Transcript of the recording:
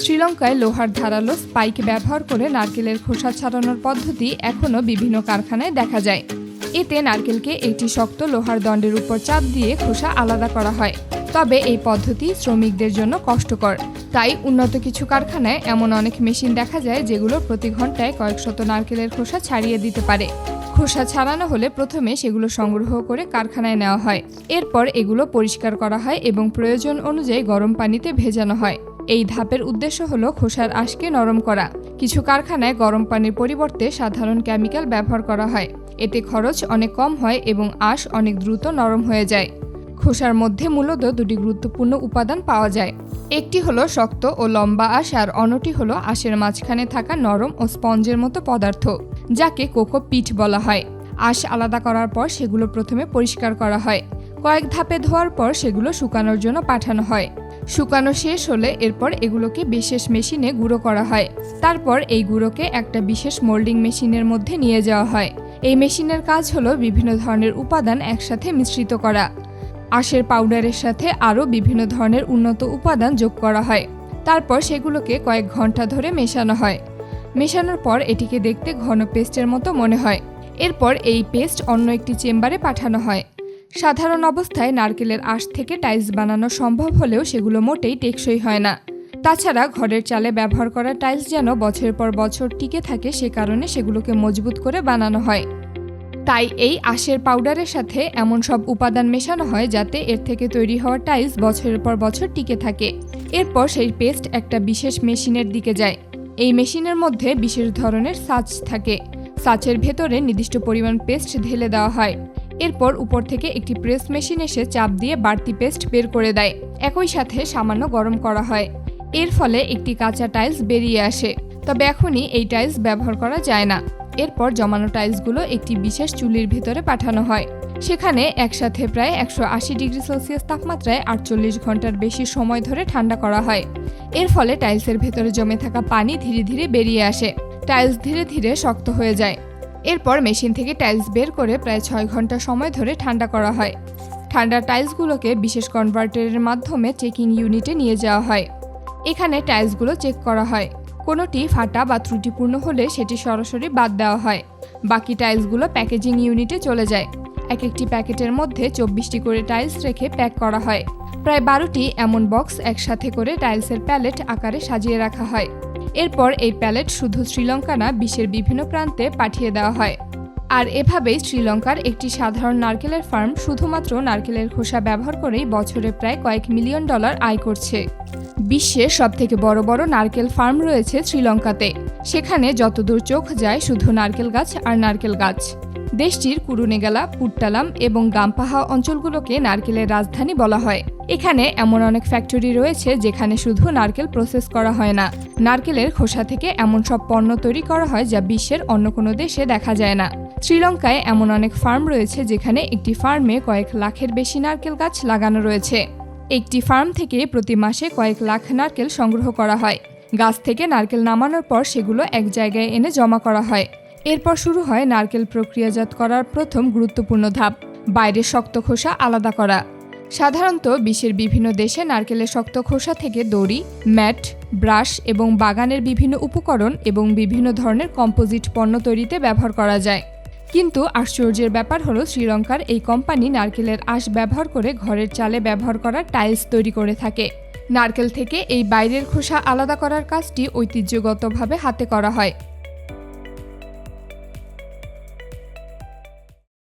শ্রীলঙ্কায় লোহার ধারালো স্পাইক ব্যবহার করে নারকেলের খোসা ছাড়ানোর পদ্ধতি এখনও বিভিন্ন কারখানায় দেখা যায়। এতে নারকেলকে একটি শক্ত লোহার দণ্ডের উপর চাপ দিয়ে খোসা আলাদা করা হয়। তবে এই পদ্ধতি শ্রমিকদের জন্য কষ্টকর। তাই উন্নত কিছু কারখানায় এমন অনেক মেশিন দেখা যায় যেগুলো প্রতি ঘন্টায় কয়েকশত নারকেলের খোসা ছাড়িয়ে দিতে পারে। খোসা ছাড়ানো হলে প্রথমে সেগুলো সংগ্রহ করে কারখানায় নেওয়া হয়। এরপর এগুলো পরিষ্কার করা হয় এবং প্রয়োজন অনুযায়ী গরম পানিতে ভেজানো হয়। এই ধাপের উদ্দেশ্য হলো খোসার আঁশকে নরম করা। কিছু কারখানায় গরম পানির পরিবর্তে সাধারণ কেমিক্যাল ব্যবহার করা হয়। এতে খরচ অনেক কম হয় এবং আঁশ অনেক দ্রুত নরম হয়ে যায়। খোসার মধ্যে মূলত দুটি গুরুত্বপূর্ণ উপাদান পাওয়া যায়। একটি হলো শক্ত ও লম্বা আঁশ আর অন্যটি হলো আঁশের মাঝখানে থাকা নরম ও স্পঞ্জের মতো পদার্থ, যাকে কোকো পিট বলা হয়। আঁশ আলাদা করার পর সেগুলো প্রথমে পরিষ্কার করা হয়। কয়েক ধাপে ধোয়ার পর সেগুলো শুকানোর জন্য পাঠানো হয়। শুকানো শেষ হলে এরপর এগুলোকে বিশেষ মেশিনে গুঁড়ো করা হয়। তারপর এই গুঁড়োকে একটা বিশেষ মোল্ডিং মেশিনের মধ্যে নিয়ে যাওয়া হয়। এই মেশিনের কাজ হলো বিভিন্ন ধরনের উপাদান একসাথে মিশ্রিত করা। আঁশের পাউডারের সাথে আরও বিভিন্ন ধরনের উন্নত উপাদান যোগ করা হয়। তারপর সেগুলোকে কয়েক ঘন্টা ধরে মেশানো হয়। মেশানোর পর এটিকে দেখতে ঘন পেস্টের মতো মনে হয়। এরপর এই পেস্ট অন্য একটি চেম্বারে পাঠানো হয়। সাধারণ অবস্থায় নারকেলের আঁশ থেকে টাইলস বানানো সম্ভব হলেও সেগুলো মোটেই টেকসই হয় না। তাছাড়া ঘরের চালে ব্যবহার করা টাইলস যেন বছরের পর বছর টিকে থাকে, সে কারণে সেগুলোকে মজবুত করে বানানো হয়। তাই এই আঁশের পাউডারের সাথে এমন সব উপাদান মেশানো হয় যাতে এর থেকে তৈরি হওয়া টাইলস বছরের পর বছর টিকে থাকে। এরপর সেই পেস্ট একটা বিশেষ মেশিনের দিকে যায়। এই মেশিনের মধ্যে বিশেষ ধরনের ছাঁচ থাকে। ছাঁচের ভেতরে নির্দিষ্ট পরিমাণ পেস্ট ঢেলে দেওয়া হয়। এরপর উপর থেকে একটি প্রেস মেশিন এসে চাপ দিয়ে বাড়তি পেস্ট বের করে দেয়। একই সাথে সামান্য গরম করা হয়। এর ফলে একটি কাঁচা টাইলস বেরিয়ে আসে। তবে এখনই এই টাইলস ব্যবহার করা যায় না। এরপর জমানো টাইলসগুলো একটি বিশেষ চুলির ভেতরে পাঠানো হয়। সেখানে একসাথে প্রায় 180 ডিগ্রি সেলসিয়াস তাপমাত্রায় 48 ঘন্টার বেশি সময় ধরে ঠান্ডা করা হয়। এর ফলে টাইলসের ভেতরে জমে থাকা পানি ধীরে ধীরে বেরিয়ে আসে। টাইলস ধীরে ধীরে শক্ত হয়ে যায়। এরপর মেশিন থেকে টাইলস বের করে প্রায় 6 ঘন্টা সময় ধরে ঠান্ডা করা হয়। ঠান্ডা টাইলসগুলোকে বিশেষ কনভার্টারের মাধ্যমে চেকিং ইউনিটে নিয়ে যাওয়া হয়। এখানে টাইলসগুলো চেক করা হয়। কোনোটি ফাটা বা ত্রুটিপূর্ণ হলে সেটি সরাসরি বাদ দেওয়া হয়। বাকি টাইলসগুলো প্যাকেজিং ইউনিটে চলে যায়। এক একটি প্যাকেটের মধ্যে 24টি করে টাইলস রেখে প্যাক করা হয়। প্রায় 12টি এমন বক্স একসাথে করে টাইলসের প্যালেট আকারে সাজিয়ে রাখা হয়। এরপর এই প্যালেট শুধু শ্রীলঙ্কা না, বিশ্বের বিভিন্ন প্রান্তে পাঠিয়ে দেওয়া হয়। আর এভাবেই শ্রীলঙ্কার একটি সাধারণ নারকেলের ফার্ম শুধুমাত্র নারকেলের খোসা ব্যবহার করেই বছরে প্রায় কয়েক মিলিয়ন ডলার আয় করছে। বিশ্বের সবথেকে বড় বড় নারকেল ফার্ম রয়েছে শ্রীলঙ্কাতে। সেখানে যতদূর চোখ যায় শুধু নারকেল গাছ আর নারকেল গাছ। দেশটির কুরুনেগালা, পুট্টালাম এবং গাম্পাহা অঞ্চলগুলোকে নারকেলের রাজধানী বলা হয়। এখানে এমন অনেক ফ্যাক্টরি রয়েছে যেখানে শুধু নারকেল প্রসেস করা হয় না, নারকেলের খোসা থেকে এমন সব পণ্য তৈরি করা হয় যা বিশ্বের অন্য কোনো দেশে দেখা যায় না। শ্রীলঙ্কায় এমন অনেক ফার্ম রয়েছে যেখানে একটি ফার্মে কয়েক লাখের বেশি নারকেল গাছ লাগানো রয়েছে। একটি ফার্ম থেকে প্রতি মাসে কয়েক লাখ নারকেল সংগ্রহ করা হয়। গাছ থেকে নারকেল নামানোর পর সেগুলো এক জায়গায় এনে জমা করা হয়। এরপর শুরু হয় নারকেল প্রক্রিয়াজাত করার প্রথম গুরুত্বপূর্ণ ধাপ, বাইরের শক্ত খোসা আলাদা করা। সাধারণত বিশ্বের বিভিন্ন দেশে নারকেলের শক্ত খোসা থেকে দড়ি, ম্যাট, ব্রাশ এবং বাগানের বিভিন্ন উপকরণ এবং বিভিন্ন ধরনের কম্পোজিট পণ্য তৈরিতে ব্যবহার করা যায়। কিন্তু আশ্চর্যের ব্যাপার হলো শ্রীলঙ্কার এই কোম্পানি নারকেলের আঁশ ব্যবহার করে ঘরের চালে ব্যবহার করা টাইলস তৈরি করে থাকে। নারকেল থেকে এই বাইরের খোসা আলাদা করার কাজটি ঐতিহ্যগতভাবে হাতে করা হয়।